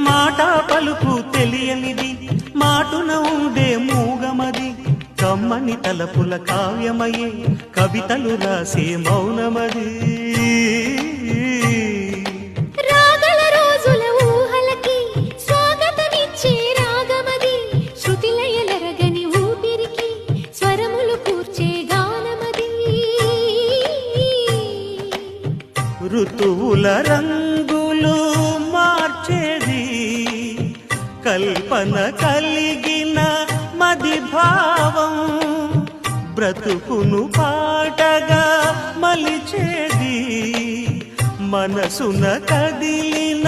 మాట పలుకు తెలియనిది మాటున ఉండే మూగమది కమ్మని తలపుల కావ్యమయే కవితలు రాసే మౌనమది రాగల రోజుల ఊహలకి స్వాగతమిచ్చే రాగమది శృతిలయలరగని ఊపిరికి స్వరములు కూర్చే గానమది ఋతువుల రంగులు మార్చేది కల్పన కలిగిన మది భావం బ్రతుకును పాటగా మలిచేది మనసున కదిలిన